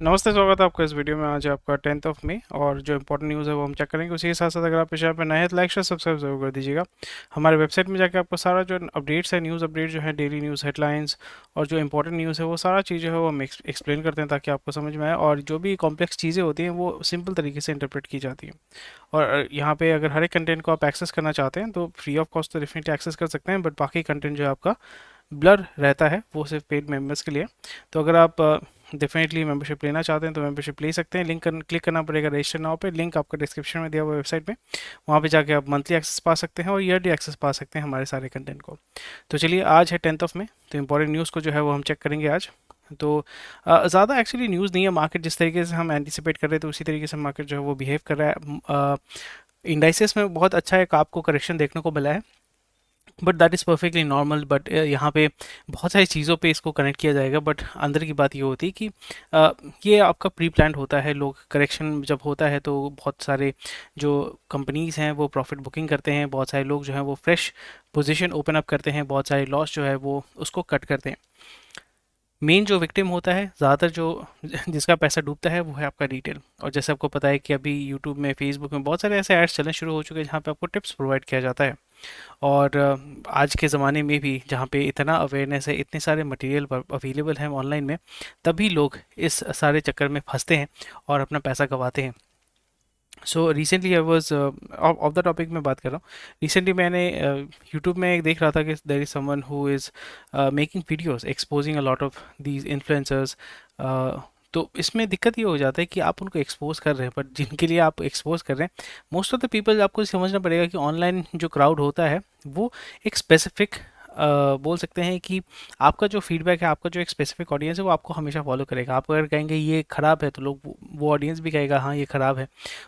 नमस्ते, स्वागत है आपका इस वीडियो में। आज है आपका 10 मई और जो इंपॉर्टेंट न्यूज़ है वो हम चेक करेंगे। उसी के साथ साथ अगर आप इस चैनल पर नए हैं तो लाइक शेयर सब्सक्राइब जरूर कर दीजिएगा। हमारे वेबसाइट में जाकर आपको सारा जो अपडेट्स है, न्यूज़ अपडेट जो है, डेली न्यूज़ हेडलाइंस और जो इंपॉर्टेंट न्यूज़ है वो सारा चीज़ जो है वो हम एक्सप्लेन करते हैं ताकि आपको समझ में आए, और जो भी कॉम्प्लेक्स चीज़ें होती हैं वो सिंपल तरीके से इंटरप्रेट की जाती हैं। और यहाँ पे अगर हर एक कंटेंट को आप एक्सेस करना चाहते हैं तो फ्री ऑफ कॉस्ट तो डेफिनेटली एक्सेस कर सकते हैं, बट बाकी कंटेंट जो है आपका ब्लर रहता है वो सिर्फ पेड मेंबर्स के लिए। तो अगर आप डेफिनेटली मेंबरशिप लेना चाहते हैं तो मेंबरशिप ले सकते हैं। क्लिक करना पड़ेगा रजिस्टर नाउ पे, लिंक आपका डिस्क्रिप्शन में दिया हुआ वेबसाइट में। वहाँ पे जाके आप मंथली एक्सेस पा सकते हैं और ईयरली एक्सेस पा सकते हैं हमारे सारे कंटेंट को। तो चलिए, आज है 10 मई, तो इंपॉर्टेंट न्यूज़ को जो है वो हम चेक करेंगे आज। तो ज़्यादा एक्चुअली न्यूज़ नहीं है। मार्केट जिस तरीके से हम एंटिसिपेट कर रहे थे उसी तरीके से मार्केट जो है वो बिहेव कर रहा है। इंडाइसेस में बहुत अच्छा एक आपको करेक्शन देखने को मिला है, but that is perfectly normal. But यहाँ पे बहुत सारी चीज़ों पे इसको कनेक्ट किया जाएगा, बट अंदर की बात ये होती है कि ये आपका प्री प्लान्ड होता है। लोग करेक्शन जब होता है तो बहुत सारे जो कंपनीज हैं वो प्रॉफिट बुकिंग करते हैं, बहुत सारे लोग जो हैं वो फ्रेश पोजीशन ओपन अप करते हैं, बहुत सारे लॉस जो है वो उसको कट करते हैं। मेन जो विक्टिम होता है ज़्यादातर, जो जिसका पैसा डूबता है, वो है आपका रिटेल। और जैसे आपको पता है कि अभी यूट्यूब में, फेसबुक में बहुत सारे ऐसे एड्स चलने शुरू हो चुके हैं जहाँ पे आपको टिप्स प्रोवाइड किया जाता है। और आज के ज़माने में भी जहाँ पे इतना अवेयरनेस है, इतने सारे मटेरियल अवेलेबल हैं ऑनलाइन में, तभी लोग इस सारे चक्कर में फंसते हैं और अपना पैसा गंवाते हैं। So recently I was of the topic में बात कर रहा हूँ। रिसेंटली मैंने यूट्यूब में एक देख रहा था कि there is someone who is making videos exposing a lot of these influencers. तो इसमें दिक्कत ये हो जाता है कि आप उनको एक्सपोज कर रहे हैं, बट जिनके लिए आप एक्सपोज कर रहे हैं, मोस्ट ऑफ द पीपल, आपको समझना पड़ेगा कि ऑनलाइन जो क्राउड होता है वो एक स्पेसिफिक, बोल सकते हैं कि आपका जो फीडबैक है, आपका जो एक स्पेसिफिक ऑडियंस है वो आपको हमेशा फॉलो करेगा। आप अगर कहेंगे ये ख़राब है तो लोग, वो ऑडियंस भी कहेगा हाँ ये ख़राब है।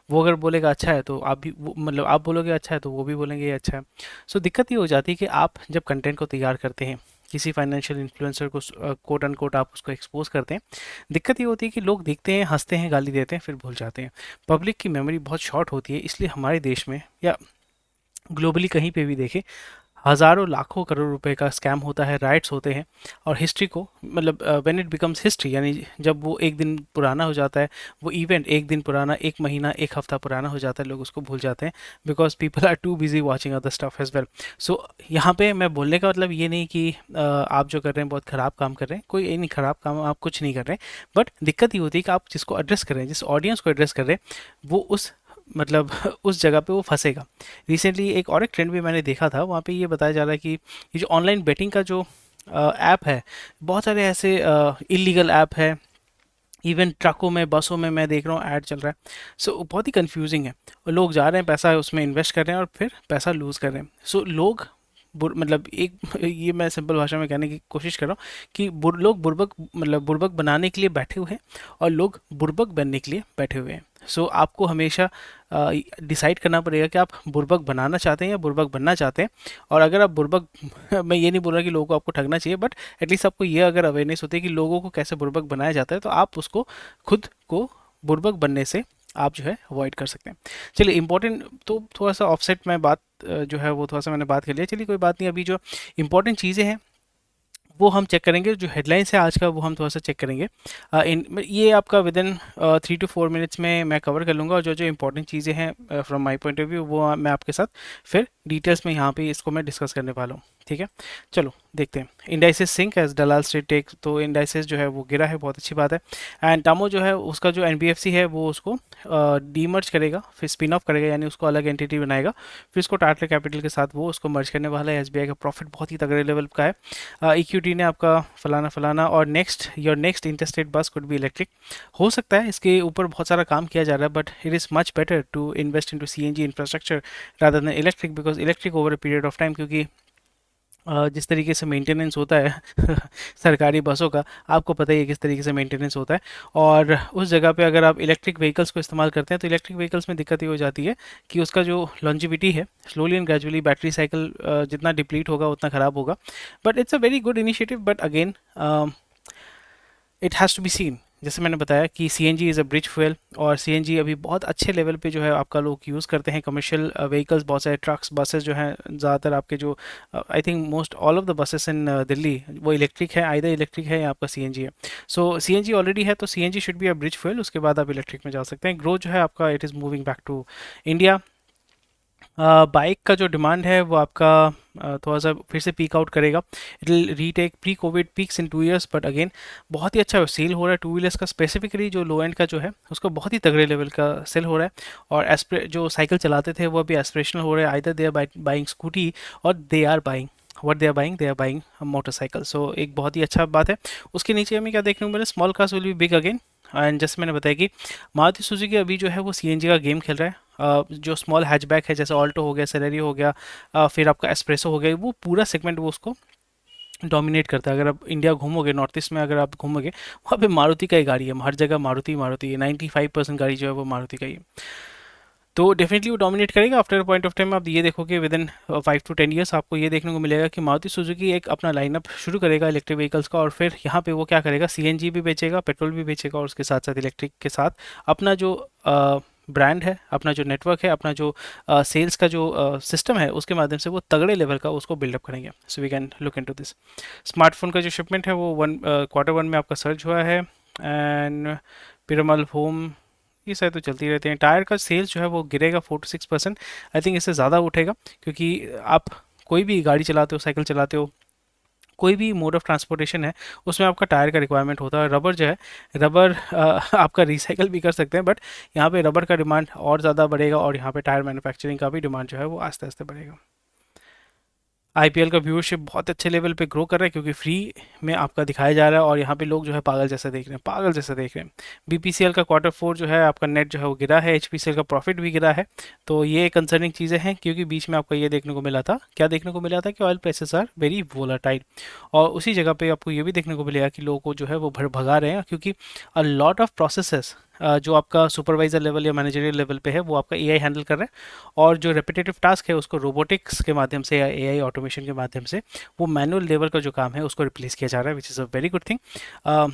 वो अगर बोलेगा अच्छा है तो आप भी मतलब आप बोलोगे अच्छा है तो वो भी बोलेंगे ये अच्छा है। सो दिक्कत ये हो जाती है कि आप जब कंटेंट को तैयार करते हैं, किसी फाइनेंशियल इन्फ्लुएंसर को कोट अनकोट आप उसको एक्सपोज करते हैं, दिक्कत ये होती है कि लोग देखते हैं, हंसते हैं, गाली देते हैं, फिर भूल जाते हैं। पब्लिक की मेमोरी बहुत शॉर्ट होती है, इसलिए हमारे देश में या ग्लोबली कहीं पे भी देखें, हज़ारों लाखों करोड़ रुपए का स्कैम होता है, राइट्स होते हैं। और हिस्ट्री को, मतलब व्हेन इट बिकम्स हिस्ट्री, यानी जब वो एक दिन पुराना हो जाता है, वो इवेंट एक दिन पुराना, एक महीना, एक हफ्ता पुराना हो जाता है, लोग उसको भूल जाते हैं, because people are too busy watching other stuff as well. So यहाँ पे मैं बोलने का मतलब ये नहीं कि आप जो कर रहे हैं बहुत ख़राब काम कर रहे हैं, कोई ये नहीं, ख़राब काम आप कुछ नहीं कर रहे हैं। बट दिक्कत ये होती है कि आप जिसको एड्रेस कर रहे हैं, जिस ऑडियंस को एड्रेस कर रहे हैं, वो उस, मतलब उस जगह पे वो फंसेगा। रिसेंटली एक और एक ट्रेंड भी मैंने देखा था, वहाँ पे ये बताया जा रहा है कि ये जो ऑनलाइन बेटिंग का जो ऐप है, बहुत सारे ऐसे इलीगल ऐप है। इवन ट्रकों में, बसों में मैं देख रहा हूँ ऐड चल रहा है। सो बहुत ही कंफ्यूजिंग है, और लोग जा रहे हैं, पैसा उसमें इन्वेस्ट कर रहे हैं और फिर पैसा लूज़ कर रहे हैं। सो लोग मतलब एक ये मैं सिंपल भाषा में कहने की कोशिश कर रहा हूँ कि लोग बुर्बक, मतलब बुर्बक बनाने के लिए बैठे हुए हैं और लोग बुर्बक बनने के लिए बैठे हुए हैं। सो आपको हमेशा डिसाइड करना पड़ेगा कि आप बुर्बक बनाना चाहते हैं या बुर्बक बनना चाहते हैं। और अगर आप बुर्बक मैं ये नहीं बोल रहा कि लोगों को आपको ठगना चाहिए, बट एटलीस्ट आपको ये अगर अवेयरनेस होती है कि लोगों को कैसे बुर्बक बनाया जाता है, तो आप उसको, खुद को बुर्बक बनने से आप जो है अवॉइड कर सकते हैं। चलिए, इंपॉर्टेंट तो थोड़ा सा ऑफसेट में बात जो है वो थोड़ा सा मैंने बात कर लिया। चलिए कोई बात नहीं, अभी जो इंपॉर्टेंट चीज़ें हैं वो हम चेक करेंगे। जो हेडलाइंस है आज का वो हम थोड़ा सा चेक करेंगे। ये आपका विद इन 3 to 4 मिनट्स में मैं कवर कर लूँगा, और जो जो इंपॉर्टेंट चीज़ें हैं from my point of view वो मैं आपके साथ फिर डिटेल्स में यहाँ पे इसको मैं डिस्कस करने वाला हूँ। ठीक है, चलो देखते हैं। इंडाइसिस सिंक एज दलाल स्ट्रीट टेक, तो इंडाइसिस जो है वो गिरा है, बहुत अच्छी बात है। एंड टामो जो है उसका जो एनबीएफसी है वो उसको डीमर्ज करेगा, फिर स्पिन ऑफ करेगा, यानी उसको अलग एंटिटी बनाएगा, फिर उसको टाटा कैपिटल के साथ वो उसको मर्ज करने वाला है। एसबीआई का प्रॉफिट बहुत ही तगड़े लेवल का है। इक्विटी ने आपका फलाना फलाना, और नेक्स्ट, योर नेक्स्ट इंटरस्टेट बस कुड बी इलेक्ट्रिक। हो सकता है इसके ऊपर बहुत सारा काम किया जा रहा है, but it is much better to invest into CNG infrastructure rather than electric, because electric over a period of time, क्योंकि जिस तरीके से मेंटेनेंस होता है सरकारी बसों का, आपको पता ही है किस तरीके से मेंटेनेंस होता है। और उस जगह पे अगर आप इलेक्ट्रिक व्हीकल्स को इस्तेमाल करते हैं तो इलेक्ट्रिक व्हीकल्स में दिक्कत ये हो जाती है कि उसका जो लॉन्जिविटी है, slowly and gradually battery cycle जितना डिप्लीट होगा उतना ख़राब होगा। But it's a very good initiative, but again it has to be seen. जैसे मैंने बताया कि CNG is a bridge fuel, और सीएनजी अभी बहुत अच्छे लेवल पे जो है आपका लोग यूज़ करते हैं। कमर्शियल व्हीकल्स, बहुत सारे ट्रक्स, बसेस जो हैं, ज़्यादातर आपके जो I think most all of the buses in Delhi वो इलेक्ट्रिक है, आइदर इलेक्ट्रिक है या आपका सीएनजी है। सो सीएनजी ऑलरेडी है, तो CNG should be a bridge fuel, उसके बाद आप इलेक्ट्रिक में जा सकते हैं। ग्रोथ जो है आपका, it is moving back to India. Bike का जो डिमांड है वो आपका थोड़ा सा फिर से पीक आउट करेगा। It will retake pre Covid peaks in 2 years, but again बहुत ही अच्छा सेल हो रहा है टू व्हीलर्स का। स्पेसिफिकली जो लो एंड का जो है उसको बहुत ही तगड़े लेवल का सेल हो रहा है। और एस्प्रे जो साइकिल चलाते थे वो अभी एस्पिरेशनल हो रहे हैं, either they are buying scooty और they are buying what they are buying motorcycle. So एक बहुत ही अच्छा बात है। उसके नीचे हमें क्या देखने को मिला, small cars will be big again. And जैसे मैंने बताया कि मारुति सुजुकी अभी जो है वो सीएनजी का गेम खेल रहा है। जो स्मॉल हैचबैक है, जैसे ऑल्टो हो गया, सेलेरी हो गया, फिर आपका एस्प्रेसो हो गया, वो पूरा सेगमेंट वो उसको डोमिनेट करता है। अगर आप इंडिया घूमोगे, नॉर्थ ईस्ट में अगर आप घूमोगे, वहाँ पे मारुति का ही गाड़ी है, हर जगह मारुति मारुति है। 95% गाड़ी जो है वो मारुति का ही है। तो डेफिनेटली वो डोमिनेट करेगा। आफ्टर पॉइंट ऑफ टाइम आप ये देखोगे विद इन 5 to 10 years आपको ये देखने को मिलेगा कि मारुति सुजुकी एक अपना लाइनअप शुरू करेगा इलेक्ट्रिक व्हीकल्स का, और फिर यहाँ पे वो क्या करेगा, सीएनजी भी बेचेगा, पेट्रोल भी बेचेगा, और उसके साथ साथ इलेक्ट्रिक के साथ अपना जो ब्रांड है, अपना जो नेटवर्क है, अपना जो सेल्स का जो सिस्टम है, उसके माध्यम से वो तगड़े लेवल का उसको बिल्डअप करेंगे। So we can look into this. Smartphone का जो शिपमेंट है वो Q1 में आपका सर्ज हुआ है। एंड पिरामल होम, ये सारे तो चलती रहते हैं। टायर का सेल्स जो है वो गिरेगा 4 to 6%। आई थिंक इससे ज़्यादा उठेगा, क्योंकि आप कोई भी गाड़ी चलाते हो, साइकिल चलाते हो, कोई भी मोड ऑफ ट्रांसपोर्टेशन है, उसमें आपका टायर का रिक्वायरमेंट होता है। रबर जो है, रबर आपका रिसाइकल भी कर सकते हैं, बट यहाँ पे रबर का डिमांड और ज़्यादा बढ़ेगा, और यहाँ पे टायर मैन्युफैक्चरिंग का भी डिमांड जो है वो आस्ते आस्ते बढ़ेगा। आईपीएल का व्यूअरशिप बहुत अच्छे लेवल पे ग्रो कर रहा है, क्योंकि फ्री में आपका दिखाया जा रहा है, और यहाँ पे लोग जो है पागल जैसा देख रहे हैं, पागल जैसा देख रहे हैं। बीपीसीएल का Q4 जो है आपका नेट जो है वो गिरा है, एचपीसीएल का प्रॉफिट भी गिरा है। तो ये कंसर्निंग चीज़ें हैं, क्योंकि बीच में आपको ये देखने को मिला था, क्या देखने को मिला था कि oil prices are very volatile. और उसी जगह पे आपको ये भी देखने को मिलेगा कि लोगों को जो है वो भगा रहे हैं, क्योंकि अ लॉट ऑफ प्रोसेसेस जो आपका सुपरवाइजर लेवल या मैनेजरियल लेवल पे है वो आपका एआई हैंडल कर रहा है, और जो रेपिटेटिव टास्क है उसको रोबोटिक्स के माध्यम से या एआई ऑटोमेशन के माध्यम से वो मैनुअल लेवल का जो काम है उसको रिप्लेस किया जा रहा है, which is a very good thing.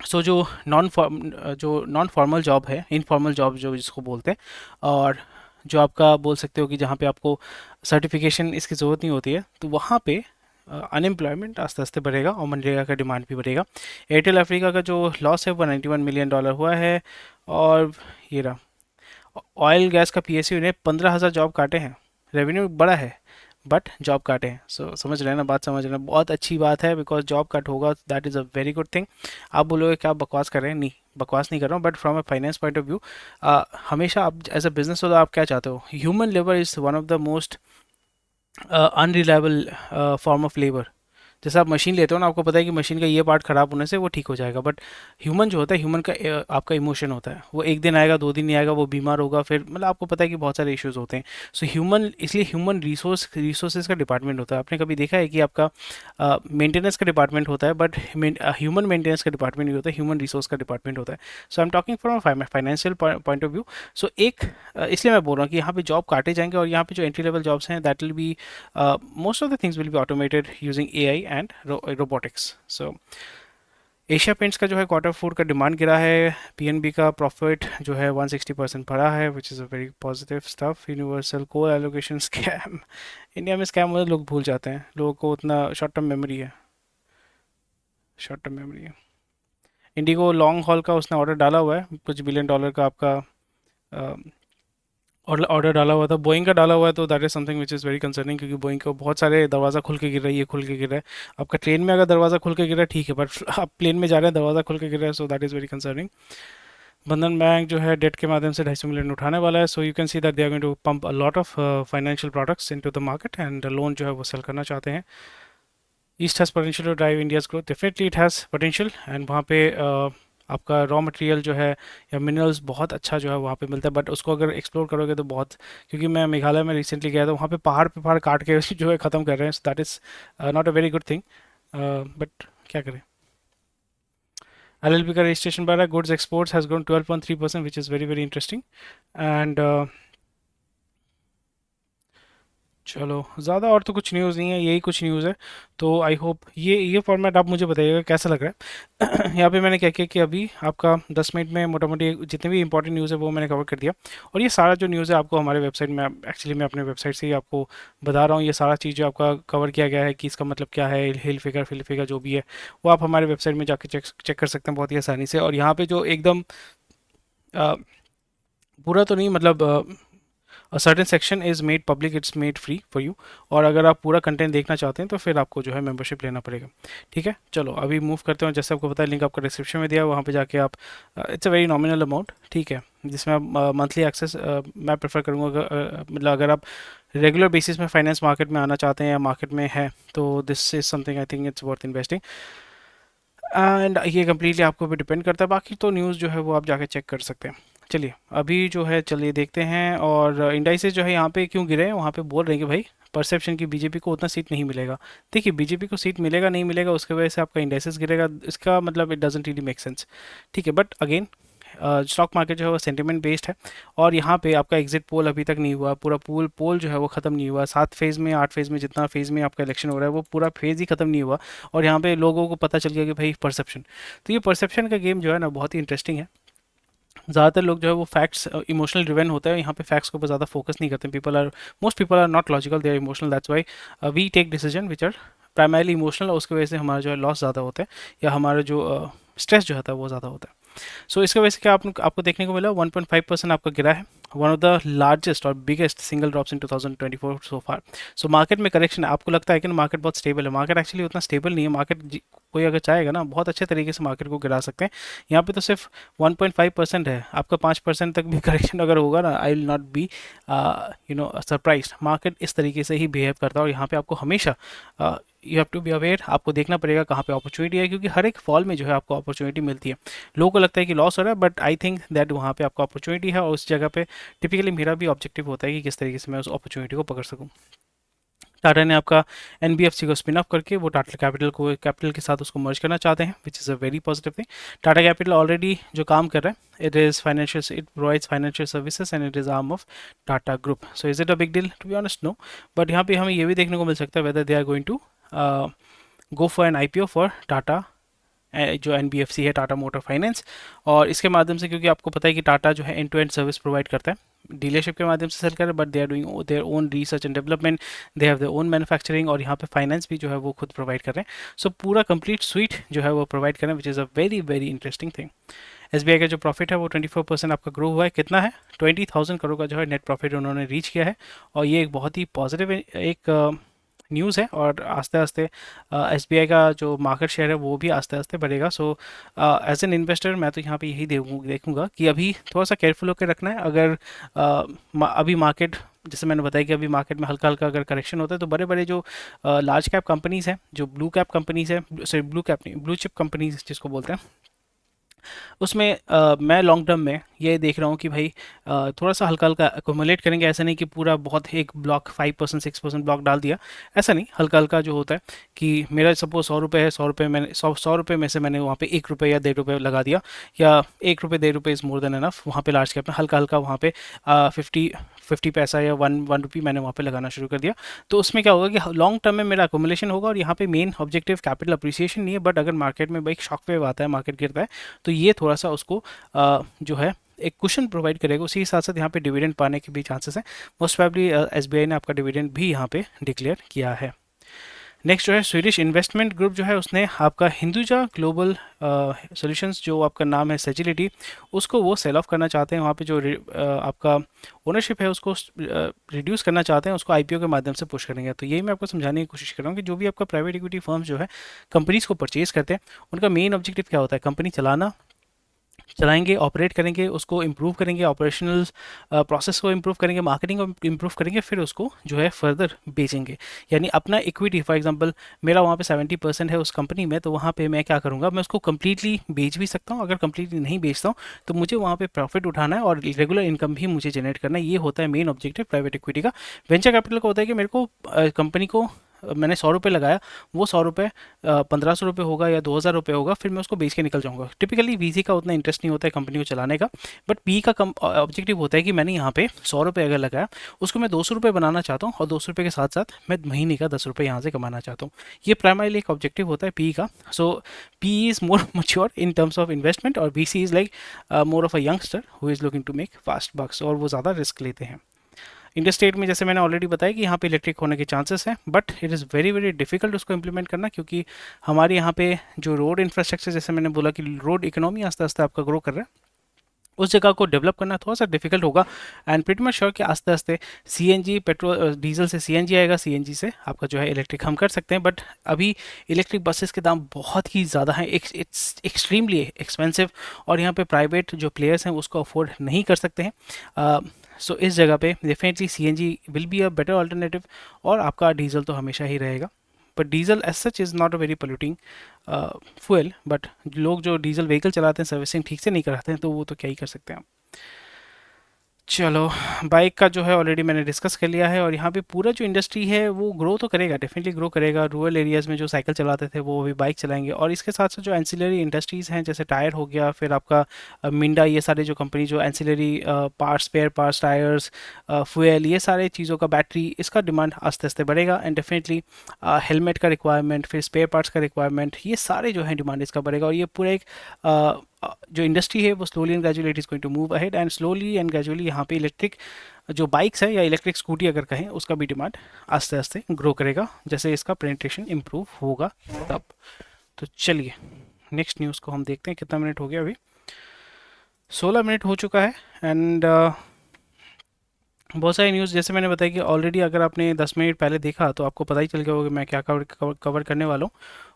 So जो नॉन फॉर्मल जॉब है, इनफॉर्मल जॉब जो जिसको बोलते हैं, और जो आपका बोल सकते हो कि जहाँ पे आपको सर्टिफिकेशन इसकी ज़रूरत नहीं होती है, तो वहाँ पे अनएम्प्लॉयमेंट आस्ते आस्ते बढ़ेगा और मनरेगा का डिमांड भी बढ़ेगा। एयरटेल अफ्रीका का जो लॉस है वो $91 million हुआ है। और ये रहा, ऑयल गैस का पीएसयू ने 15,000 जॉब काटे हैं। रेवेन्यू बड़ा है, बट जॉब काटे हैं। सो समझ रहे हैं ना, बात समझ रहे हैं, बहुत अच्छी बात है, बिकॉज जॉब कट होगा, that is a very good thing. आप बोलोगे क्या बकवास कर रहे हैं, नहीं बकवास नहीं कर रहा हूँ, but from a finance point of view हमेशा आप एज अ बिजनेस ओनर आप क्या चाहते हो, human labour is one of the most unreliable form of labour. जैसे आप मशीन लेते हो ना, आपको पता है कि मशीन का ये पार्ट खराब होने से वो ठीक हो जाएगा, बट ह्यूमन जो होता है, ह्यूमन का आपका इमोशन होता है, वो एक दिन आएगा, 2 दिन नहीं आएगा, वो बीमार होगा, फिर मतलब आपको पता है कि बहुत सारे इश्यूज होते हैं। सो ह्यूमन, इसलिए ह्यूमन रिसोर्सेज का डिपार्टमेंट होता है। आपने कभी देखा है कि आपका मेंटेनेंस का डिपार्टमेंट होता है, बट ह्यूमन मेंटेनेंस का डिपार्टमेंट नहीं होता, ह्यूमन रिसोर्स का डिपार्टमेंट होता है। So I am talking from financial point of view. So इसलिए मैं बोल रहा हूँ कि यहाँ पे जॉब काटे जाएंगे, और यहाँ पे जो एंट्री लेवल जॉब्स हैं, that will be most of the things will be automated using AI and robotics. So Asia paints का जो है Q4 का डिमांड गिरा है। पीएनबी का प्रॉफिट जो है 160% बढ़ा है, which is a very positive stuff. Universal coal allocation scam, India में स्कैम होते लोग भूल जाते हैं, लोगों को उतना शॉर्ट टर्म मेमोरी है, शॉर्ट टर्म मेमोरी है। इंडिगो लॉन्ग हॉल का उसने ऑर्डर डाला हुआ है, कुछ बिलियन डॉलर का आपका और ऑर्डर डाला हुआ था। बोइंग का डाला हुआ है, तो that is something which is very concerning, क्योंकि बोइंग को बहुत सारे दरवाज़ा खुल के गिर रहा है, ये खुल के गिर रहा है। आपका ट्रेन में अगर दरवाज़ा खुल के गिर रहा है ठीक है, बट आप प्लेन में जा रहे हैं, दरवाज़ा खुल के गिर रहा है, so that is very concerning. बंधन बैंक जो है डेट के माध्यम से 250 मिलियन उठाने वाला है। So you can see that they are going to pump a lot of financial products into the market, and loan जो है वो सेल करना चाहते हैं। East has potential to drive India's growth, definitely it has potential. And वहाँ पे आपका raw material जो है या मिनरल्स बहुत अच्छा जो है वहाँ पे मिलता है, बट उसको अगर एक्सप्लोर करोगे तो बहुत, क्योंकि मैं मेघालय में रिसेंटली गया था, वहाँ पे पहाड़ पे पहाड़ काट के जो है ख़त्म कर रहे हैं। That is not a very good thing, but क्या करें। एलएलबी का रजिस्ट्रेशन बढ़ा है। Goods exports has grown 12.3%, which is very very interesting. And चलो, ज़्यादा और तो कुछ न्यूज़ नहीं है, यही कुछ न्यूज़ है। तो आई होप ये फॉर्मेट आप मुझे बताइएगा कैसा लग रहा है। यहाँ पे मैंने क्या किया कि अभी आपका 10 मिनट में मोटा मोटी जितने भी इंपॉर्टेंट न्यूज़ है वो मैंने कवर कर दिया। और ये सारा जो न्यूज़ है आपको हमारे वेबसाइट में, एक्चुअली मैं अपने वेबसाइट से ही आपको बता रहा हूँ, ये सारा चीज़ जो आपका कवर किया गया है कि इसका मतलब क्या है, हिल फिगर फिल फिगर जो भी है वो आप हमारे वेबसाइट में जाके चेक चेक कर सकते हैं बहुत ही आसानी से। और यहाँ पे जो एकदम अ, पूरा तो नहीं, मतलब a certain section is made public, it's made free for you. और अगर आप पूरा कंटेंट देखना चाहते हैं तो फिर आपको जो है मेंबरशिप लेना पड़ेगा। ठीक है, चलो अभी मूव करते हैं। जैसे आपको पता है, लिंक आपका डिस्क्रिप्शन में दिया है, वहाँ पे जाके आप, it's a very nominal amount, ठीक है, जिसमें आप मंथली एक्सेस मैं प्रेफर करूँगा। मतलब अगर आप रेगुलर बेसिस में फाइनेंस मार्केट में आना चाहते हैं या मार्केट में है तो this is something I think it's worth investing. And ये कम्प्लीटली आपको भी डिपेंड करता है, बाकी तो न्यूज़ जो है वो आप जाके चेक कर सकते हैं। चलिए अभी जो है, चलिए देखते हैं। और इंडाइसेस जो है यहाँ पे क्यों गिरे हैं, वहाँ पे बोल रहे हैं कि भाई परसेप्शन की बीजेपी को उतना सीट नहीं मिलेगा। देखिए, बीजेपी को सीट मिलेगा नहीं मिलेगा उसके वजह से आपका इंडाइसेस गिरेगा, इसका मतलब it doesn't really make sense. ठीक है, बट अगेन स्टॉक मार्केट जो है वो सेंटिमेंट बेस्ड है। और यहाँ पे आपका एग्जिट पोल अभी तक नहीं हुआ, पूरा पोल पोल जो है वो ख़त्म नहीं हुआ। 7 फेज़ में, 8 फेज़ में, जितना फेज़ में आपका इलेक्शन हो रहा है वो पूरा फेज़ ही ख़त्म नहीं हुआ। और यहाँ पे लोगों को पता चल गया कि भाई परसेप्शन, तो ये परसेप्शन का गेम जो है ना बहुत ही इंटरेस्टिंग है। ज़्यादातर लोग जो है वो फैक्ट्स, इमोशनल ड्रिवन होता है, यहाँ पे फैक्ट्स के ऊपर ज़्यादा फोकस नहीं करते। People are, most people are not logical, they are emotional, that's why we take decision which are primarily emotional, और उसकी वजह से हमारा जो है लॉस ज़्यादा होता है, या हमारा जो स्ट्रेस जो होता है वो ज़्यादा होता है। सो इसके वजह से क्या आपको देखने को मिला, 1.5% आपका गिरा है। वन ऑफ द लार्जेस्ट और biggest single drops in 2024 so far. So market में करेक्शन है, आपको लगता है कि ना मार्केट बहुत स्टेबल है, मार्केट एक्चुअली उतना स्टेबल नहीं है। मार्केट कोई अगर चाहेगा ना बहुत अच्छे तरीके से मार्केट को गिरा सकते हैं। यहाँ पे तो सिर्फ 1.5% है, आपका 5% तक भी करेक्शन अगर होगा ना, I will not be surprise. Market इस तरीके से ही बिहेव करता है, और यहाँ पे आपको हमेशा you have to be aware, आपको देखना पड़ेगा कहाँ पे अपॉर्चुनिटी है, क्योंकि हर एक फॉल में जो है आपको अपॉर्चुनिटी मिलती है। लोगों को लगता है कि लॉस हो रहा है, बट आई थिंक दैट वहाँ पे आपको अपॉर्चुनिटी है, और उस जगह पे टिपिकली मेरा भी ऑब्जेक्टिव होता है कि किस तरीके से मैं उस अपॉर्चुनिटी को पकड़ सकूँ। टाटा ने आपका एनबीएफसी को स्पिन ऑफ करके वो टाटा कैपिटल के साथ उसको मर्ज करना चाहते हैं, which is a very positive thing. Tata capital already जो काम कर रहा है, it provides financial services and it is arm of Tata group. So is it a big deal? To be honest no, but यहाँ पे हमें ये भी देखने को मिल सकता है whether they are going to go for an IPO for Tata, जो एनबीएफसी है, टाटा मोटर फाइनेंस। और इसके माध्यम से, क्योंकि आपको पता है कि टाटा जो है end to end service provide करता है, डीलरशिप के माध्यम से सेल कर रहे हैं, but they are doing their own research and development, they have their own manufacturing, और यहाँ पे फाइनेंस भी जो है वो खुद प्रोवाइड कर रहे हैं। सो पूरा कंप्लीट स्वीट जो है वो प्रोवाइड कर रहे हैं, which is a very very interesting thing. SBI का जो प्रॉफिट है वो 24% आपका ग्रो हुआ है। कितना है? 20,000 करोड़ का जो है नेट प्रॉफिट उन्होंने रीच किया है। और ये एक बहुत ही पॉजिटिव एक न्यूज़ है, और आस्ते आस्ते एसबीआई का जो मार्केट शेयर है वो भी आस्ते आस्ते बढ़ेगा। सो एज एन इन्वेस्टर मैं तो यहाँ पे यही देखूंगा कि अभी थोड़ा सा केयरफुल होकर रखना है। अगर अभी मार्केट, जैसे मैंने बताया कि अभी मार्केट में हल्का हल्का अगर करेक्शन होता है, तो बड़े बड़े जो लार्ज कैप कंपनीज़ हैं, जो ब्लू कैप कंपनीज़ हैं, सॉरी ब्लू कैप नहीं, ब्लू चिप कंपनीज जिसको बोलते हैं, उसमें मैं लॉन्ग टर्म में ये देख रहा हूँ कि भाई थोड़ा सा हल्का हल्का अकोमुलेट करेंगे। ऐसा नहीं कि पूरा बहुत एक ब्लॉक 5% 6% ब्लॉक डाल दिया, ऐसा नहीं। हल्का हल्का जो होता है कि मेरा सपोज 100 रुपये है, 100 रुपये मैंने 100 रुपये में से मैंने वहाँ पे 1 रुपये या 1.5 रुपये लगा दिया, या 1 रुपये 1.5 रुपये इज़ मोर देन एनफ। वहाँ पे लार्ज कैप में हल्का हल्का वहाँ पे 50 पैसा या वन रुपी मैंने वहाँ पे लगाना शुरू कर दिया। तो उसमें क्या होगा कि लॉन्ग टर्म में मेरा अकोमुलेशन होगा, और यहाँ पे मेन ऑब्जेक्टिव कैपिटल अप्रिसिएशन नहीं है, बट अगर मार्केट में भाई शॉक वेव आता है, मार्केट गिरता है, तो ये थोड़ा सा उसको जो है एक कुशन प्रोवाइड करेगा। उसी के साथ साथ यहाँ पे डिविडेंड पाने के भी चांसेस हैं। मोस्ट प्रोबेबली एसबीआई ने आपका डिविडेंड भी यहाँ पे डिक्लेयर किया है। नेक्स्ट जो है स्वीडिश इन्वेस्टमेंट ग्रुप जो है, उसने आपका हिंदुजा ग्लोबल सॉल्यूशंस, जो आपका नाम है सेजिलिटी, उसको वो सेल ऑफ करना चाहते हैं। वहाँ पे जो आपका ओनरशिप है उसको रिड्यूस करना चाहते हैं, उसको आईपीओ के माध्यम से पुश करेंगे। तो यही मैं आपको समझाने की कोशिश कर रहा हूँ कि जो भी आपका प्राइवेट इक्विटी फर्म्स जो है कंपनीज को परचेज करते हैं, उनका मेन ऑब्जेक्टिव क्या होता है? कंपनी चलाएंगे, ऑपरेट करेंगे, उसको इम्प्रूव करेंगे, ऑपरेशनल प्रोसेस को इम्प्रूव करेंगे, मार्केटिंग को इम्प्रूव करेंगे, फिर उसको जो है फर्दर बेचेंगे। यानी अपना इक्विटी, फॉर एग्जांपल मेरा वहाँ पे 70% है उस कंपनी में, तो वहाँ पे मैं क्या करूँगा, मैं उसको कम्प्लीटली बेच भी सकता हूँ। अगर कम्प्लीटली नहीं बेचता हूँ तो मुझे वहाँ पे प्रॉफिट उठाना है, और रेगुलर इनकम भी मुझे जनरेट करना है। ये होता है मेन ऑब्जेक्टिव प्राइवेट इक्विटी का। वेंचर कैपिटल का होता है कि मेरे को कंपनी को मैंने 100 रुपये लगाया, वो 100 रुपये 1500 रुपये होगा या 2000 रुपये होगा, फिर मैं उसको बेच के निकल जाऊंगा। टिपिकली वीसी का उतना इंटरेस्ट नहीं होता है कंपनी को चलाने का, बट पी का ऑब्जेक्टिव होता है कि मैंने यहाँ पे 100 रुपये अगर लगाया, उसको मैं 200 रुपये बनाना चाहता हूँ, और 200 रुपये के साथ साथ मैं महीने का 10 रुपये यहाँ से कमाना चाहता हूँ। ये प्राइमरीली एक ऑब्जेक्टिव होता है पी का। So P is more mature in terms of investment, और V C is like more of a youngster who is looking to make fast bucks, और वो ज़्यादा रिस्क लेते हैं। इंडस्टेट में जैसे मैंने ऑलरेडी बताया कि यहाँ पे इलेक्ट्रिक होने के चांसेस हैं, but it is very very difficult उसको इम्प्लीमेंट करना, क्योंकि हमारे यहाँ पे जो रोड इंफ्रास्ट्रक्चर, जैसे मैंने बोला कि रोड इकोनॉमी आस्ते आस्ते आपका ग्रो कर रहा है, उस जगह को डेवलप करना थोड़ा सा डिफिकल्ट होगा। एंड प्रीटी मच श्योर कि आस्ते आस्ते सीएनजी, पेट्रोल डीजल से सीएनजी आएगा, सीएनजी से आपका जो है इलेक्ट्रिक हम कर सकते हैं, बट अभी इलेक्ट्रिक बसेस के दाम बहुत ही ज़्यादा हैं, इट्स एक्सट्रीमली एक्सपेंसिव, और यहाँ पे प्राइवेट जो प्लेयर्स हैं उसको अफोर्ड नहीं कर सकते हैं। सो इस जगह पे definitely CNG will be a better alternative, और आपका डीजल तो हमेशा ही रहेगा। But diesel as such is not a very polluting fuel, but लोग जो डीजल व्हीकल चलाते हैं, सर्विसिंग ठीक से नहीं कराते हैं, तो वो तो क्या ही कर सकते हैं। चलो, बाइक का जो है ऑलरेडी मैंने डिस्कस कर लिया है, और यहाँ पे पूरा जो इंडस्ट्री है वो ग्रो तो करेगा, डेफिनेटली ग्रो करेगा। रूरल एरियाज़ में जो साइकिल चलाते थे वो अभी बाइक चलाएंगे, और इसके साथ साथ जो एंसिलरी इंडस्ट्रीज़ हैं, जैसे टायर हो गया, फिर आपका मिंडा, ये सारे जो कंपनी जो ancillary parts, spare parts, tyres, fuel, ये सारे चीज़ों का, बैटरी, इसका डिमांड आस्ते आस्ते बढ़ेगा। एंड डेफिनेटली हेलमेट का रिक्वायरमेंट, फिर स्पेयर पार्ट्स का रिक्वायरमेंट, ये सारे जो है डिमांड इसका बढ़ेगा, और ये पूरा एक जो इंडस्ट्री है वो slowly and gradually it is going to move ahead, and slowly and gradually यहाँ पे इलेक्ट्रिक जो बाइक्स है या इलेक्ट्रिक स्कूटी अगर कहें, उसका भी डिमांड आस्ते आस्ते ग्रो करेगा, जैसे इसका पेनिट्रेशन इम्प्रूव होगा तब। तो चलिए नेक्स्ट न्यूज़ को हम देखते हैं। कितना मिनट हो गया अभी? 16 मिनट हो चुका है। एंड बहुत सारी न्यूज़, जैसे मैंने बताया कि ऑलरेडी अगर आपने 10 मिनट पहले देखा तो आपको पता ही चल गया होगा कि मैं क्या कवर करने वाला हूँ,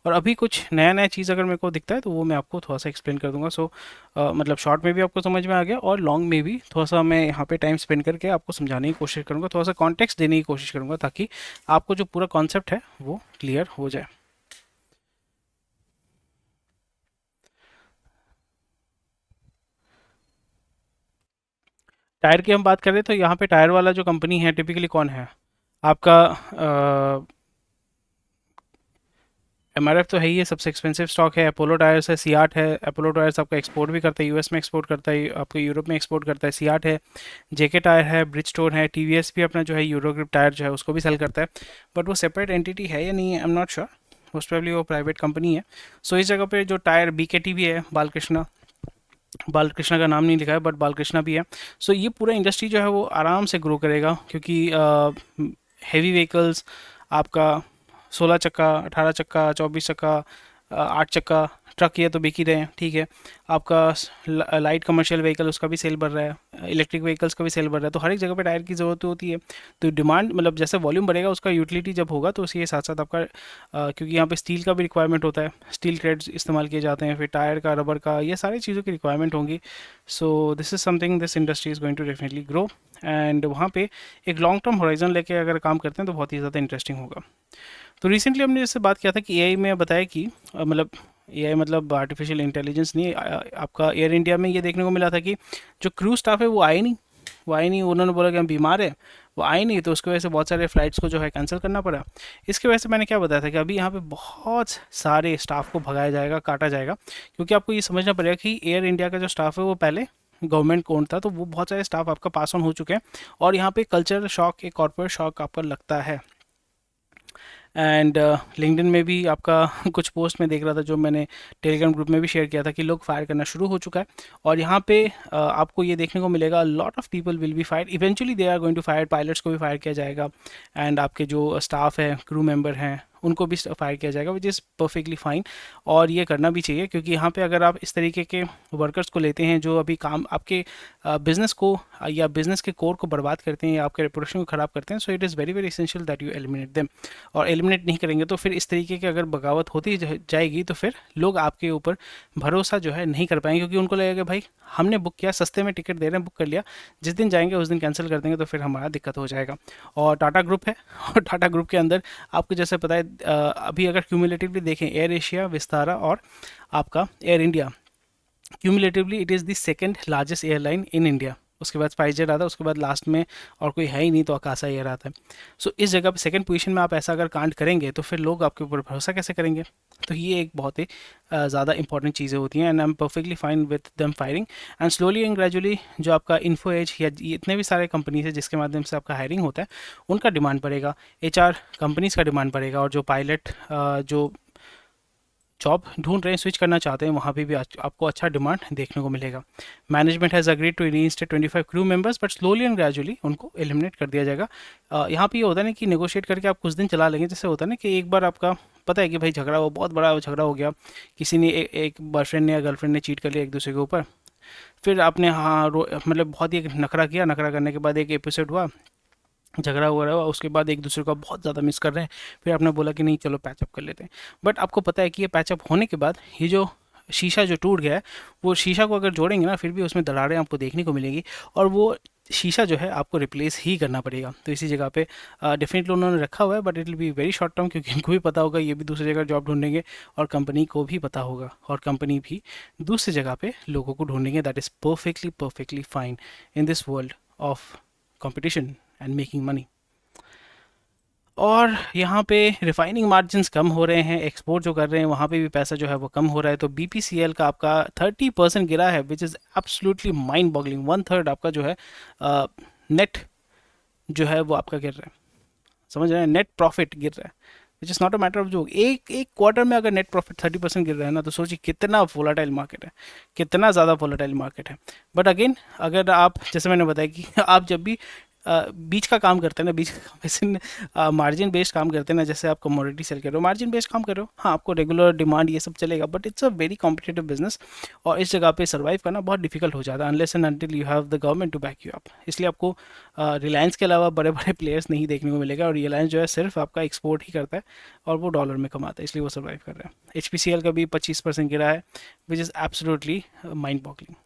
और अभी कुछ नया नया चीज़ अगर मेरे को दिखता है तो वो मैं आपको थोड़ा सा एक्सप्लेन कर दूंगा। सो मतलब शॉर्ट में भी आपको समझ में आ गया, और लॉन्ग में भी थोड़ा सा मैं यहाँ पे टाइम स्पेंड करके आपको समझाने की कोशिश करूँगा, थोड़ा सा कॉन्टेक्स्ट देने की कोशिश करूँगा, ताकि आपको जो पूरा कॉन्सेप्ट है वो क्लियर हो जाए। टायर की हम बात करें तो यहाँ पे टायर वाला जो कंपनी है टिपिकली कौन है आपका? एमआरएफ तो है ही है, सबसे एक्सपेंसिव स्टॉक है। अपोलो टायर्स है, सियाट है। अपोलो टायर्स आपका एक्सपोर्ट भी करता है, यूएस में एक्सपोर्ट करता है, आपको यूरोप में एक्सपोर्ट करता है। सियाट है, जेके टायर है, ब्रिजस्टोन है, टीवीएस भी अपना जो है यूरोग्रिप टायर जो है उसको भी सेल करता है, बट वो सेपरेट एंटिटी है या नहीं है, I am not sure, most probably वो प्राइवेट कंपनी है। सो इस जगह पे जो टायर बीकेटी भी है, बालकृष्णा, बालकृष्णा का नाम नहीं लिखा है बट बालकृष्णा भी है। सो ये पूरा इंडस्ट्री जो है वो आराम से ग्रो करेगा, क्योंकि हैवी व्हीकल्स आपका 16 चक्का, 18 चक्का, 24 चक्का, 8 चक्का ट्रक, ये तो बिक ही रहे हैं, ठीक है। आपका लाइट कमर्शियल व्हीकल, उसका भी सेल बढ़ रहा है, इलेक्ट्रिक व्हीकल्स का भी सेल बढ़ रहा है, तो हर एक जगह पे टायर की ज़रूरत होती है। तो डिमांड मतलब जैसे वॉल्यूम बढ़ेगा, उसका यूटिलिटी जब होगा तो उसके साथ साथ आपका क्योंकि यहाँ पे स्टील का भी रिक्वायरमेंट होता है, स्टील क्रेड्स इस्तेमाल किए जाते हैं, फिर टायर का, रबर का, ये सारी चीज़ों की रिक्वायरमेंट होंगी। So this is something, this industry is going to definitely grow, and वहाँ पे एक लॉन्ग टर्म होराइजन लेके अगर काम करते हैं तो बहुत ही ज़्यादा इंटरेस्टिंग होगा। तो रिसेंटली हमने जैसे बात किया था कि एआई में बताया कि मतलब एआई मतलब आर्टिफिशियल इंटेलिजेंस नहीं, आपका एयर इंडिया में ये देखने को मिला था कि जो क्रू स्टाफ है वो आए नहीं, उन्होंने बोला कि हम बीमार है, वो आए नहीं, तो उसकी वजह से बहुत सारे फ्लाइट्स को जो है कैंसिल करना पड़ा। इसकी वजह से मैंने क्या बताया था कि अभी यहाँ पे बहुत सारे स्टाफ को भगाया जाएगा, काटा जाएगा, क्योंकि आपको ये समझना पड़ेगा कि एयर इंडिया का जो स्टाफ है वो पहले गवर्नमेंट कौन था, तो वो बहुत सारे स्टाफ आपका पास ऑन हो चुके हैं, और यहाँ पे कल्चर शॉक, एक कॉर्पोरेट शॉक आपका लगता है। एंड लिंक्डइन में भी आपका कुछ पोस्ट में देख रहा था, जो मैंने टेलीग्राम ग्रुप में भी शेयर किया था, कि लोग फायर करना शुरू हो चुका है, और यहाँ पे आपको ये देखने को मिलेगा lot of people will be fire, eventually they are going to fire, pilots को भी फायर किया जाएगा, एंड आपके जो स्टाफ है, क्रू मेंबर हैं, उनको भी फायर किया जाएगा, विच इज़ परफेक्टली फाइन, और ये करना भी चाहिए, क्योंकि यहाँ पे अगर आप इस तरीके के वर्कर्स को लेते हैं जो अभी काम आपके बिजनेस को या बिजनेस के कोर को बर्बाद करते हैं या आपके रेपुटेशन को ख़राब करते हैं, so it is very very essential that you eliminate them. और एलिमिनेट नहीं करेंगे तो फिर इस तरीके की अगर बगावत होती जाएगी तो फिर लोग आपके ऊपर भरोसा जो है नहीं कर पाएंगे, क्योंकि उनको लगेगा भाई हमने बुक किया, सस्ते में टिकट दे रहे हैं, बुक कर लिया, जिस दिन जाएंगे उस दिन कैंसिल कर देंगे, तो फिर हमारा दिक्कत हो जाएगा। और टाटा ग्रुप है, और टाटा ग्रुप के अंदर आपको जैसे पता है अभी अगर क्यूमुलेटिवली देखें, एयर एशिया, विस्तारा और आपका air India, cumulatively it is the second largest airline in India, उसके बाद स्पाइसजेट आता है, उसके बाद लास्ट में और कोई है ही नहीं तो अकासा एयर आता है। सो इस जगह पे सेकंड पोजीशन में आप ऐसा अगर कांड करेंगे तो फिर लोग आपके ऊपर भरोसा कैसे करेंगे? तो ये एक बहुत ही ज़्यादा इंपॉर्टेंट चीज़ें होती हैं, and I am perfectly fine with them firing. And slowly and gradually जो आपका इन्फो एज या इतने भी सारे कंपनीज है जिसके माध्यम से आपका हायरिंग होता है, उनका डिमांड बढ़ेगा, एचआर कंपनीज़ का डिमांड बढ़ेगा, और जो पायलट जो जॉब ढूंढ रहे हैं, स्विच करना चाहते हैं, वहाँ पे भी आपको अच्छा डिमांड देखने को मिलेगा। Management has agreed to reinstate 25 crew members, but slowly and gradually उनको एलिमिनेट कर दिया जाएगा। यहाँ पे ये होता है ना कि नेगोशिएट करके आप कुछ दिन चला लेंगे, जैसे होता है ना कि एक बार आपका पता है कि भाई झगड़ा वो बहुत बड़ा झगड़ा हो गया, किसी ने एक बॉयफ्रेंड ने या गर्लफ्रेंड ने चीट कर लिया एक दूसरे के ऊपर, फिर आपने हाँ मतलब बहुत ही एक नखरा किया, नखरा करने के बाद एक एपिसोड हुआ, झगड़ा हुआ रहा, उसके बाद एक दूसरे को आप बहुत ज़्यादा मिस कर रहे हैं, फिर आपने बोला कि नहीं चलो पैचअप कर लेते हैं। बट आपको पता है कि ये पैचअप होने के बाद ये जो शीशा जो टूट गया है, वो शीशा को अगर जोड़ेंगे ना फिर भी उसमें दरारें आपको देखने को मिलेंगी, और वो शीशा जो है आपको रिप्लेस ही करना पड़ेगा। तो इसी जगह पे डेफिनेटली उन्होंने रखा हुआ है, but it will be very short term, क्योंकि इनको भी पता होगा ये भी दूसरी जगह जॉब ढूंढेंगे, और कंपनी को भी पता होगा, और कंपनी भी दूसरी जगह पे लोगों को ढूंढेंगे। That is perfectly perfectly fine in this world of competition and making money. और यहाँ पे रिफाइनिंग मार्जिन्स कम हो रहे हैं, एक्सपोर्ट जो कर रहे हैं वहाँ पे भी पैसा जो है वो कम हो रहा है। तो बीपीसीएल का आपका 30% गिरा है, which is absolutely mind boggling. 1/3 आपका जो है नेट जो है वो आपका गिर रहा है, समझ रहे हैं, नेट प्रॉफिट गिर रहा है, which is not a matter of जो एक एक क्वार्टर में अगर नेट प्रॉफिट 30% गिर रहा है ना, तो सोचिए कितना वोलाटाइल मार्केट है, कितना ज़्यादा वोलाटाइल मार्केट है। बट अगेन अगर आप, जैसे मैंने बताया कि आप जब भी बीच का काम करते हैं ना, बीच का काम वैसे मार्जिन बेस्ड काम करते हैं ना, जैसे आप कमोडिटी सेल कर रहे हो, मार्जिन बेस्ड काम कर रहे हो, हाँ आपको रेगुलर डिमांड ये सब चलेगा, but it's a very competitive business, और इस जगह पे सर्वाइव करना बहुत डिफिकल्ट हो जाता है unless and until you have the government to back you up. इसलिए आपको रिलायंस के अलावा बड़े बड़े प्लेयर्स नहीं देखने को मिलेगा, और रिलायंस जो है सिर्फ आपका एक्सपोर्ट ही करता है और वो डॉलर में कमाता है, इसलिए वो सर्वाइव कर रहा है। HPCL का भी 25% गिरा है, which is absolutely mind boggling.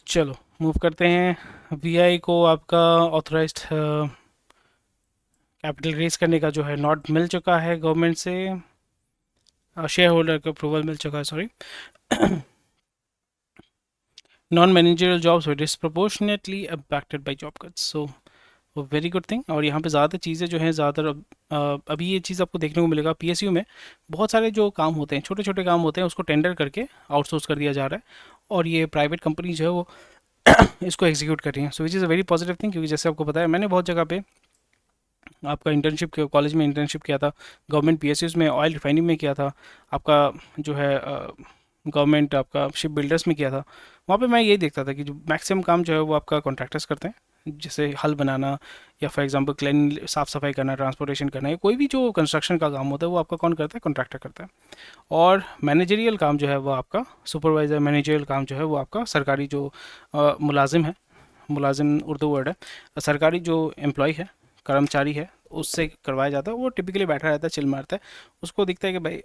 चलो मूव करते हैं। VI को आपका ऑथराइज्ड कैपिटल रेज करने का जो है नॉट मिल चुका है गवर्नमेंट से, शेयर होल्डर का अप्रूवल मिल चुका है, sorry. Non managerial jobs were disproportionately affected by job cuts, so very good thing. और यहाँ पे ज़्यादा चीज़ें जो हैं ज़्यादातर अभी ये चीज़ आपको देखने को मिलेगा, PSU में बहुत सारे जो काम होते हैं, छोटे छोटे काम होते हैं, उसको टेंडर करके आउटसोर्स कर दिया जा रहा है, और ये प्राइवेट कंपनी जो है वो इसको एग्जीक्यूट कर रही हैं। So which is a very positive thing, क्योंकि जैसे आपको पता है मैंने बहुत जगह पे आपका इंटर्नशिप किया, कॉलेज में इंटर्नशिप किया था, गवर्नमेंट PSUs में ऑयल रिफाइनिंग में किया था, आपका जो है गवर्नमेंट आपका शिप बिल्डर्स में किया था। वहाँ पे मैं यही देखता था कि जो मैक्सिमम काम जो है वो आपका कॉन्ट्रैक्टर्स करते हैं, जैसे हल बनाना या फॉर एग्जांपल क्लीन साफ़ सफाई करना, ट्रांसपोर्टेशन करना, या कोई भी जो कंस्ट्रक्शन का काम होता है वो आपका कौन करता है? कॉन्ट्रैक्टर करता है। और मैनेजरियल काम जो है वो आपका सुपरवाइज़र, मैनेजरियल काम जो है वो आपका सरकारी जो मुलाजिम है, मुलाजिम उर्दू वर्ड है, सरकारी जो एम्प्लॉय है, कर्मचारी है, उससे करवाया जाता है। वो टिपिकली बैठा रहता है, चिल मारता है, उसको दिखता है कि भाई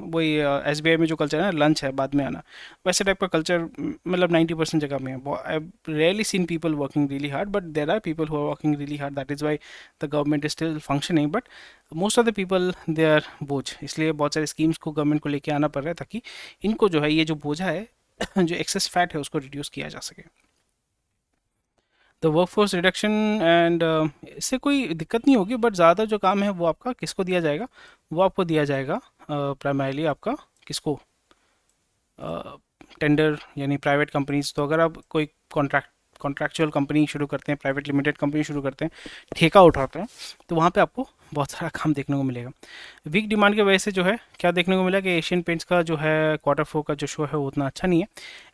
वही SBI में जो कल्चर है ना, लंच है बाद में आना, वैसे टाइप का कल्चर मतलब 90% जगह में है। I really seen people working really hard, but there are people who are working really hard, that is why the government is still functioning, but most of the people they are बोझ। इसलिए बहुत सारे schemes को government को लेके आना पड़ रहा है, ताकि इनको जो है ये जो बोझा है जो एक्सेस फैट है उसको रिड्यूस किया जा सके। द वर्कफोर्स रिडक्शन एंड इससे कोई दिक्कत नहीं होगी, बट ज़्यादा जो काम है वो आपका किसको दिया जाएगा? वो आपको दिया जाएगा प्राइमरीली आपका किसको? टेंडर यानी प्राइवेट कंपनीज। तो अगर आप कोई कॉन्ट्रैक्चुअल कंपनी शुरू करते हैं, प्राइवेट लिमिटेड कंपनी शुरू करते हैं, ठेका उठाते हैं, तो वहाँ पे आपको बहुत सारा काम देखने को मिलेगा। वीक डिमांड की वजह से जो है क्या देखने को मिला कि एशियन पेंट्स का जो है Q4 का जो शो है वो उतना अच्छा नहीं है।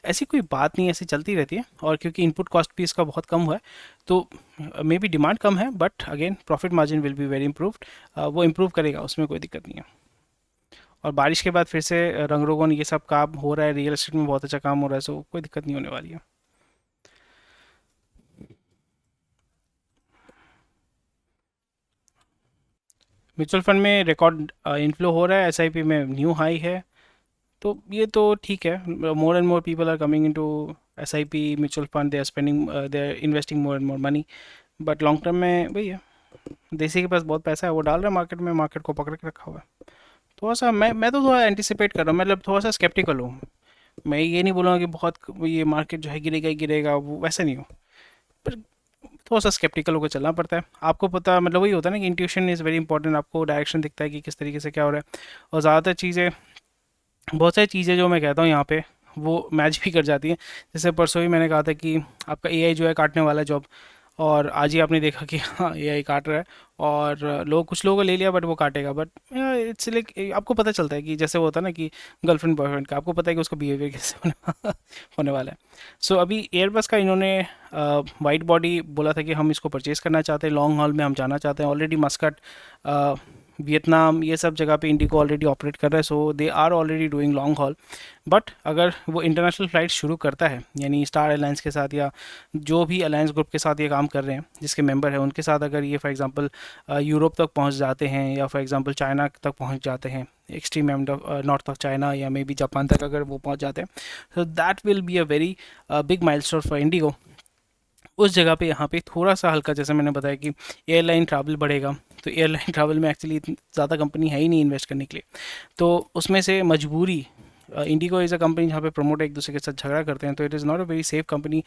ऐसी कोई बात नहीं, ऐसी चलती रहती है, और क्योंकि इनपुट कॉस्ट भी इसका बहुत कम हुआ है, तो मे बी डिमांड कम है, but again profit margin will be very improved, वो इम्प्रूव करेगा, उसमें कोई दिक्कत नहीं है। और बारिश के बाद फिर से रंग रोगन ये सब काम हो रहा है, रियल एस्टेट में बहुत अच्छा काम हो रहा है, सो कोई दिक्कत नहीं होने वाली है। म्यूचुअल फंड में रिकॉर्ड इनफ्लो हो रहा है, SIP में न्यू हाई है, तो ये तो ठीक है। More and more people are coming into SIP mutual fund, they are spending, they are investing more and more money, but long term में वही है, देसी के पास बहुत पैसा है, वो डाल रहा है मार्केट में, मार्केट को पकड़ के रखा हुआ है। थोड़ा सा मैं तो थोड़ा एंटिसिपेट कर रहा हूँ, मतलब थोड़ा सा स्केप्टिकल हूँ। मैं ये नहीं बोलूँगा कि बहुत ये मार्केट जो है गिरेगा ही गिरेगा, वो वैसा नहीं हो, पर थोड़ा सा स्केप्टिकल होकर चलना पड़ता है। आपको पता मतलब वही होता है ना कि इंट्यूशन इज़ वेरी इंपॉर्टेंट, आपको डायरेक्शन दिखता है कि किस तरीके से क्या हो रहा है, और ज़्यादातर चीज़ें, बहुत सारी चीज़ें जो मैं कहता हूँ यहाँ पे वो मैच भी कर जाती हैं। जैसे परसों ही मैंने कहा था कि आपका एआई जो है काटने वाला जॉब, और आज ही आपने देखा कि हाँ एआई काट रहा है, और कुछ लोगों को ले लिया, बट वो काटेगा। बट इट्स लाइक आपको पता चलता है कि जैसे वो होता है ना कि गर्लफ्रेंड बॉयफ्रेंड का, आपको पता है कि उसका बिहेवियर कैसे होने वाला है। सो अभी एयरबस का इन्होंने वाइट बॉडी बोला था कि हम इसको परचेज़ करना चाहते हैं, लॉन्ग हॉल में हम जाना चाहते हैं। ऑलरेडी मस्कट, वियतनाम, ये सब जगह पे इंडिगो ऑलरेडी ऑपरेट कर रहा है, so they are already doing long haul. But अगर वो इंटरनेशनल फ़्लाइट शुरू करता है, यानी स्टार एयरलाइंस के साथ या जो भी अलायंस ग्रुप के साथ ये काम कर रहे हैं, जिसके मेंबर हैं उनके साथ, अगर ये फॉर एग्जांपल यूरोप तक पहुंच जाते हैं, या फॉर एग्जांपल चाइना तक पहुंच जाते हैं, extreme end of north of China, या मे बी जापान तक अगर वो पहुंच जाते हैं, so that will be a very big milestone for Indigo. उस जगह पे यहाँ पे थोड़ा सा हल्का, जैसे मैंने बताया कि एयरलाइन ट्रैवल बढ़ेगा, तो एयरलाइन ट्रैवल में एक्चुअली ज़्यादा कंपनी है ही नहीं इन्वेस्ट करने के लिए, तो उसमें से मजबूरी, इंडिगो इज़ अ कंपनी जहाँ पे प्रमोटर एक दूसरे के साथ झगड़ा करते हैं, तो it is not a very safe company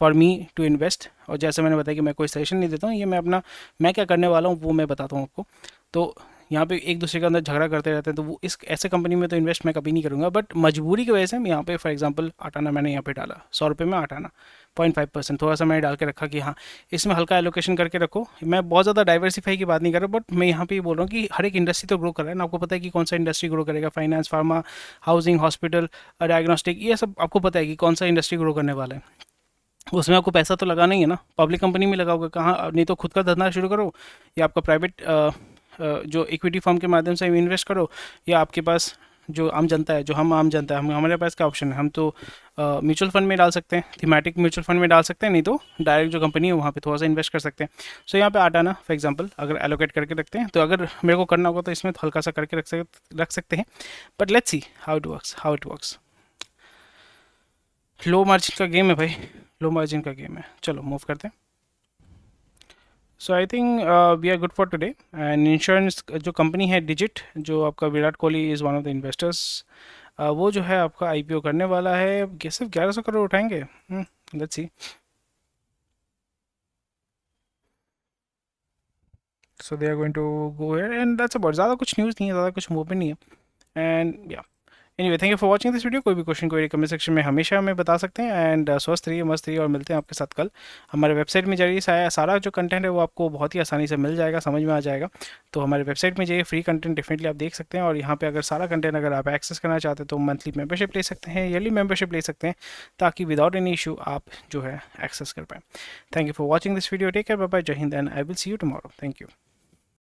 for me to invest. और जैसे मैंने बताया कि मैं कोई सजेशन नहीं देता हूँ, ये मैं क्या करने वाला हूँ वो मैं बताता हूँ आपको। तो यहाँ पे एक दूसरे के अंदर झगड़ा करते रहते हैं, तो वो इस ऐसे कंपनी में तो इन्वेस्ट मैं कभी नहीं करूँगा। बट मजबूरी की वजह से मैं यहाँ पे फॉर एग्जांपल आटाना मैंने यहाँ पे डाला, 100 रुपये में आटाना 0.5%, थोड़ा सा मैंने डाल के रखा कि हाँ इसमें हल्का एलोकेशन करके रखो। मैं बहुत ज़्यादा डाइवर्सिफाई की बात नहीं कर रहा, बट मैं यहाँ पे ये बोल रहा हूँ कि हर एक इंडस्ट्री तो ग्रो कर रहा है ना, आपको पता है कि कौन सा इंडस्ट्री ग्रो करेगा, finance, pharma, housing, hospital, diagnostic, ये सब आपको पता है कि कौन सा इंडस्ट्री ग्रो करने वाला है। उसमें आपको पैसा तो लगाना ही है ना, पब्लिक कंपनी में लगाओगे कहाँ, नहीं तो खुद का धंधा शुरू करो, या आपका प्राइवेट जो इक्विटी फर्म के माध्यम से इन्वेस्ट करो, या आपके पास जो आम जनता है, जो हम आम जनता है, हम हमारे पास क्या ऑप्शन है, हम तो म्यूचुअल फंड में डाल सकते हैं, थीमेटिक म्यूचुअल फंड में डाल सकते हैं, नहीं तो डायरेक्ट जो कंपनी है वहाँ पे थोड़ा सा इन्वेस्ट कर सकते हैं। सो यहाँ पे आटाना फॉर एग्जांपल अगर एलोकेट करके रखते हैं, तो अगर मेरे को करना होगा तो इसमें हल्का सा करके रख सकते हैं। But let's see how it works. Low margin का गेम है भाई, लो मार्जिन का गेम है। चलो मूव करते हैं। So I think we are good for today. And insurance जो कंपनी है डिजिट, जो आपका Virat Kohli is one of the investors, वो जो है आपका आईपीओ करने वाला है, सिर्फ 1100 करोड़ उठाएंगे। Let's see. So they are going to go here and that's about. ज़्यादा कुछ न्यूज़ नहीं है, ज़्यादा कुछ मूवमेंट नहीं है। एंड या anyway, thank you for watching this video. कोई भी क्वेश्चन कोई कमेंट सेक्शन में हमेशा हमें बता सकते हैं। एंड स्वस्थ रहिए, मस्त रहिए, और मिलते हैं आपके साथ कल हमारे वेबसाइट में जाइए। सारा जो कंटेंट है वो आपको बहुत ही आसानी से मिल जाएगा, समझ में आ जाएगा। तो हमारे वेबसाइट में जाइए, फ्री कंटेंट डेफिनेटली आप देख सकते हैं। और यहाँ पे अगर सारा कंटेंट अगर आप एक्सेस करना चाहते हैं तो मंथली मेंबरशिप ले सकते हैं, ईयरली मेंबरशिप ले सकते हैं, ताकि विदाउट एनी इशू आप जो है एक्सेस कर पाएँ। Thank you for watching this video. Take care, bye bye, Jai Hind, and I will see you tomorrow. Thank you.